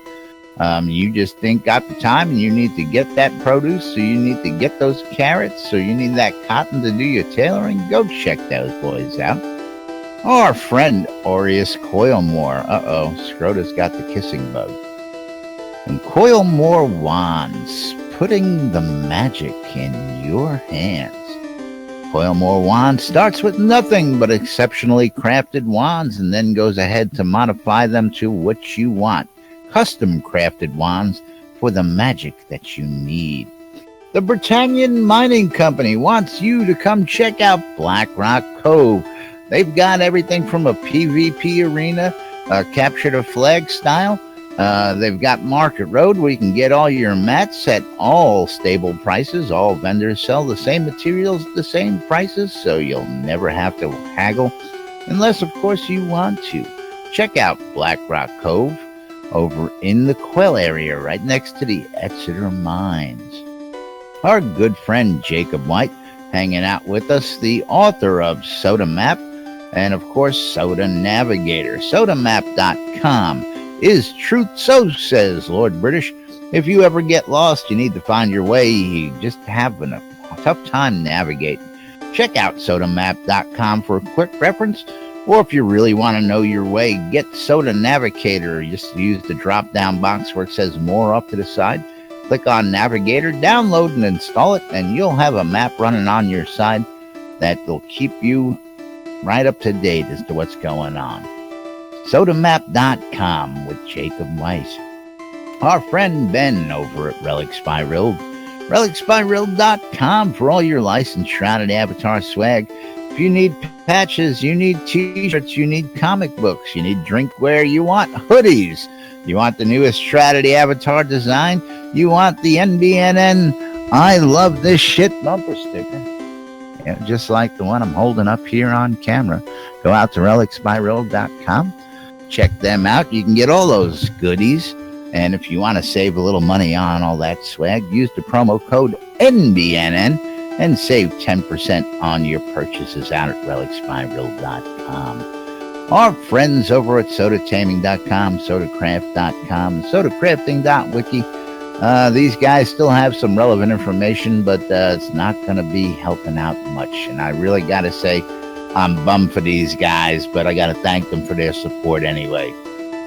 you just ain't got the time and you need to get that produce, so you need to get those carrots, so you need that cotton to do your tailoring, go check those boys out. Our friend Aureus Coilmore. Scrota's got the kissing bug. And Coilmore Wands, putting the magic in your hands. Coilmore Wands starts with nothing but exceptionally crafted wands and then goes ahead to modify them to what you want. Custom crafted wands for the magic that you need. The Britannian Mining Company wants you to come check out Black Rock Cove. They've got everything from a PvP arena, capture the flag style. They've got Market Road where you can get all your mats at all stable prices. All vendors sell the same materials at the same prices, so you'll never have to haggle, unless, of course, you want to. Check out Black Rock Cove over in the Quell area, right next to the Exeter Mines. Our good friend Jacob White hanging out with us, the author of Soda Map, and of course Soda Navigator. Sodamap.com is truth, so says Lord British. If you ever get lost, you need to find your way, you just having a tough time navigating. Check out Sodamap.com for a quick reference, or if you really want to know your way, get Soda Navigator. Just use the drop-down box where it says more up to the side. Click on Navigator, download and install it, and you'll have a map running on your side that will keep you right up to date as to what's going on. Sodamap.com with Jacob Weiss. Our friend Ben over at Relics by Rild. Relicsbyrild.com for all your licensed Shrouded Avatar swag. If you need patches, you need t-shirts, you need comic books, you need drinkware, you want hoodies, you want the newest Shroud Avatar design, you want the NBNN I love this shit bumper sticker. Yeah, just like the one I'm holding up here on camera. Go out to relicsbyreal.com. Check them out. You can get all those goodies. And if you want to save a little money on all that swag, use the promo code NBNN and save 10% on your purchases out at relicsbyreal.com. Our friends over at sodataming.com, sodacraft.com, sodacrafting.wiki. These guys still have some relevant information, but it's not going to be helping out much. And I really got to say, I'm bummed for these guys, but I got to thank them for their support anyway.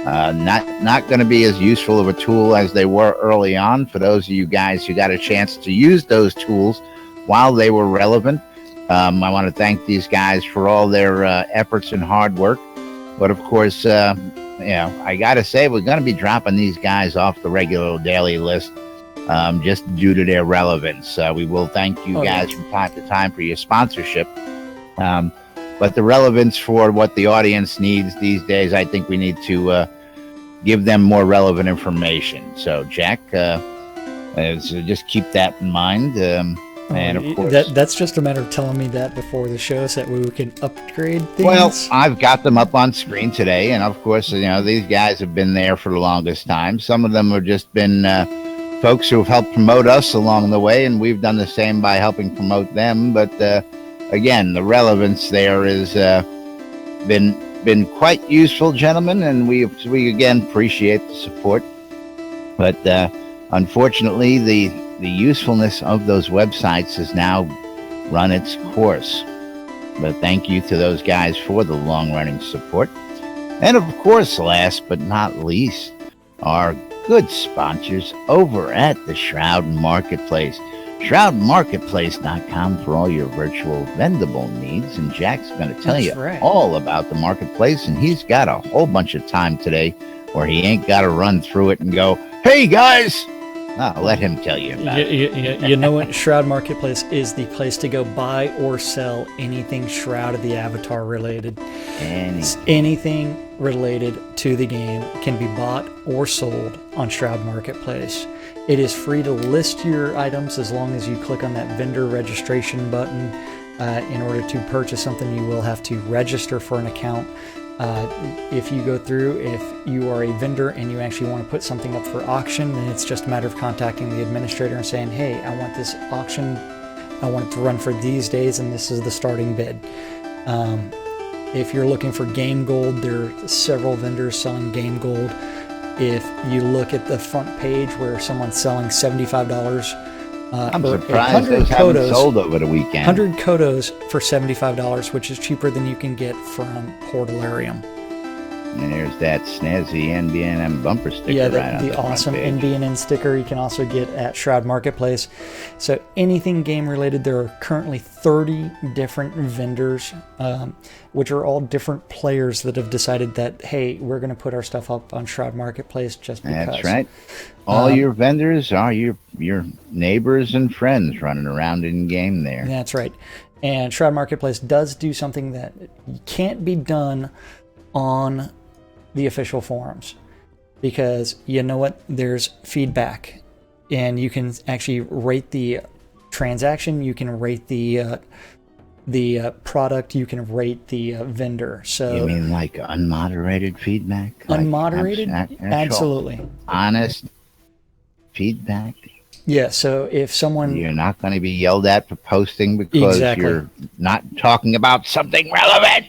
Not going to be as useful of a tool as they were early on for those of you guys who got a chance to use those tools while they were relevant. I want to thank these guys for all their efforts and hard work. But of course, I got to say, we're going to be dropping these guys off the regular daily list just due to their relevance. We will thank you guys from time to time for your sponsorship. But the relevance for what the audience needs these days, I think we need to give them more relevant information. So, Jack, so just keep that in mind. And of course,
that's just a matter of telling me that before the show so that we can upgrade things.
Well, I've got them up on screen today, and of course, these guys have been there for the longest time. Some of them have just been folks who have helped promote us along the way, and we've done the same by helping promote them. But again, the relevance there is been quite useful, gentlemen, and we again appreciate the support. But unfortunately, the usefulness of those websites has now run its course. But thank you to those guys for the long-running support. And of course, last but not least, our good sponsors over at the Shroud Marketplace. ShroudMarketplace.com for all your virtual vendable needs. And Jack's going to tell you all about the marketplace. And he's got a whole bunch of time today where he ain't got to run through it and go, hey, guys! I'll let him tell you about it.
You know what? Shroud Marketplace is the place to go buy or sell anything Shroud of the Avatar related. Anything related to the game can be bought or sold on Shroud Marketplace. It is free to list your items as long as you click on that vendor registration button. In order to purchase something, you will have to register for an account. If you go through, if you are a vendor and you actually want to put something up for auction, then it's just a matter of contacting the administrator and saying, hey, I want this auction, I want it to run for these days, and this is the starting bid. If you're looking for game gold, there are several vendors selling game gold. If you look at the front page where someone's selling $75,
I'm surprised those haven't sold over the weekend.
100 Kodos for $75, which is cheaper than you can get from Portalarium.
And there's that snazzy NBNM bumper sticker.
Yeah,
right on
the awesome NBNN sticker you can also get at Shroud Marketplace. So anything game related, there are currently 30 different vendors, which are all different players that have decided that, hey, we're going to put our stuff up on Shroud Marketplace just because.
That's right. All your vendors are your neighbors and friends running around in game there.
That's right. And Shroud Marketplace does do something that can't be done on the official forums, because you know what, there's feedback and you can actually rate the transaction, you can rate the product, you can rate the vendor. So
you mean like unmoderated feedback?
Unmoderated? Absolutely.
Honest feedback?
Yeah, so if someone...
You're not going to be yelled at for posting because you're not talking about something relevant.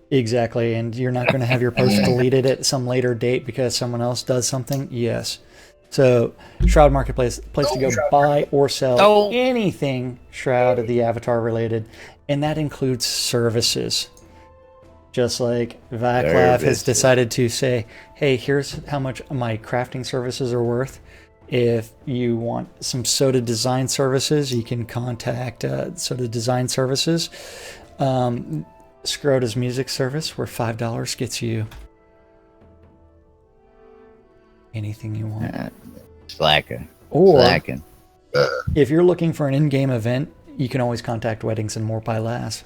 Exactly, and you're not going to have your post deleted at some later date because someone else does something? Yes. So, Shroud Marketplace, place to go buy or sell anything Shroud of the Avatar related, and that includes services. Just like Vaclav has decided to say, hey, here's how much my crafting services are worth. If you want some soda design services, you can contact Soda Design Services. Scrota's music service, where $5 gets you anything you want.
Slacking.
If you're looking for an in-game event, you can always contact Weddings and More by Laz.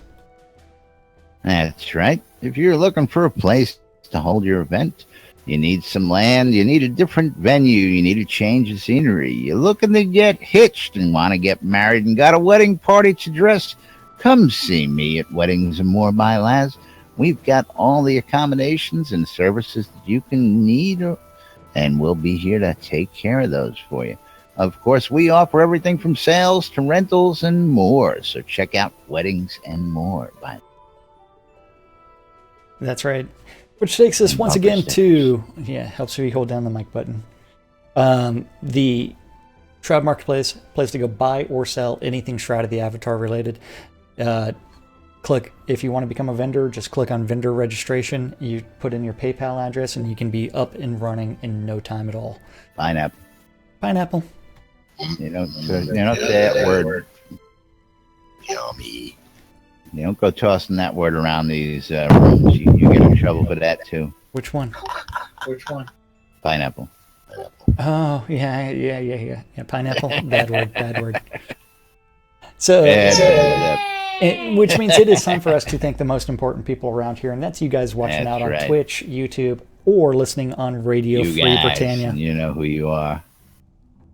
That's right. If you're looking for a place to hold your event, you need some land, you need a different venue, you need a change of scenery, you're looking to get hitched and want to get married and got a wedding party to dress, come see me at Weddings and More by Laz. We've got all the accommodations and services that you can need, and we'll be here to take care of those for you. Of course, we offer everything from sales to rentals and more, so check out Weddings and More by Laz.
That's right. Which takes us once again to, helps you hold down the mic button. The Shroud Marketplace, place to go buy or sell anything Shroud of the Avatar related. Click, if you want to become a vendor, just click on vendor registration. You put in your PayPal address and you can be up and running in no time at all. Pineapple.
You don't say that word.
Yummy.
You don't go tossing that word around these rooms. You get in trouble for that, too.
Which one?
Pineapple.
Oh, yeah. Pineapple? Bad word. So, which means it is time for us to thank the most important people around here, and that's you guys watching out on Twitch, YouTube, or listening on Radio Free Britannia.
You know who you are.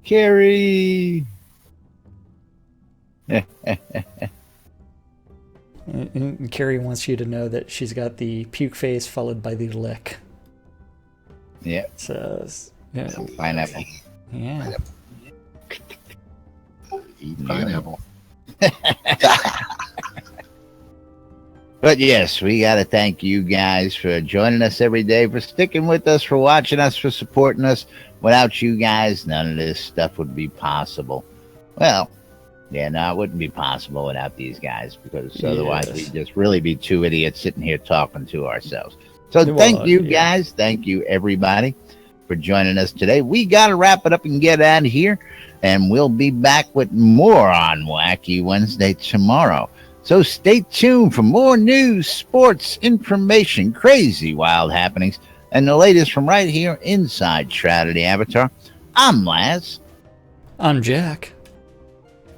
Carrie!
Carrie wants you to know that she's got the puke face followed by the lick.
Yeah.
So,
pineapple.
Yeah.
Eat pineapple.
But yes, we got to thank you guys for joining us every day, for sticking with us, for watching us, for supporting us. Without you guys, none of this stuff would be possible. Well, it wouldn't be possible without these guys, because otherwise we'd just really be two idiots sitting here talking to ourselves. So thank you guys. Thank you, everybody, for joining us today. We got to wrap it up and get out of here, and we'll be back with more on Wacky Wednesday tomorrow. So stay tuned for more news, sports, information, crazy, wild happenings, and the latest from right here inside Shroud of the Avatar. I'm Laz.
I'm Jack.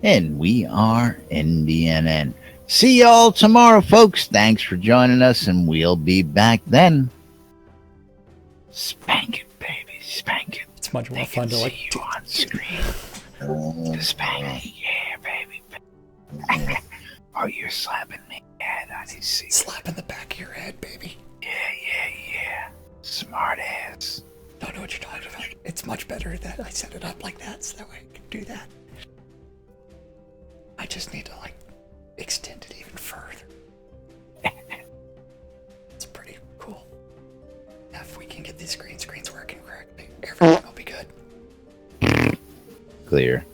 And we are NDNN. See y'all tomorrow, folks. Thanks for joining us, and we'll be back then. Spank it, baby. Spank it.
It's much more fun to
see you on screen. Spank it, yeah, baby. Oh, you're slapping me head on his seat.
Slapping the back of your head, baby.
Yeah. Smart ass.
Don't know what you're talking about. It's much better that I set it up like that, so that way I can do that. I just need to, extend it even further. It's pretty cool. Now, if we can get these screens working correctly, everything will be good.
Clear.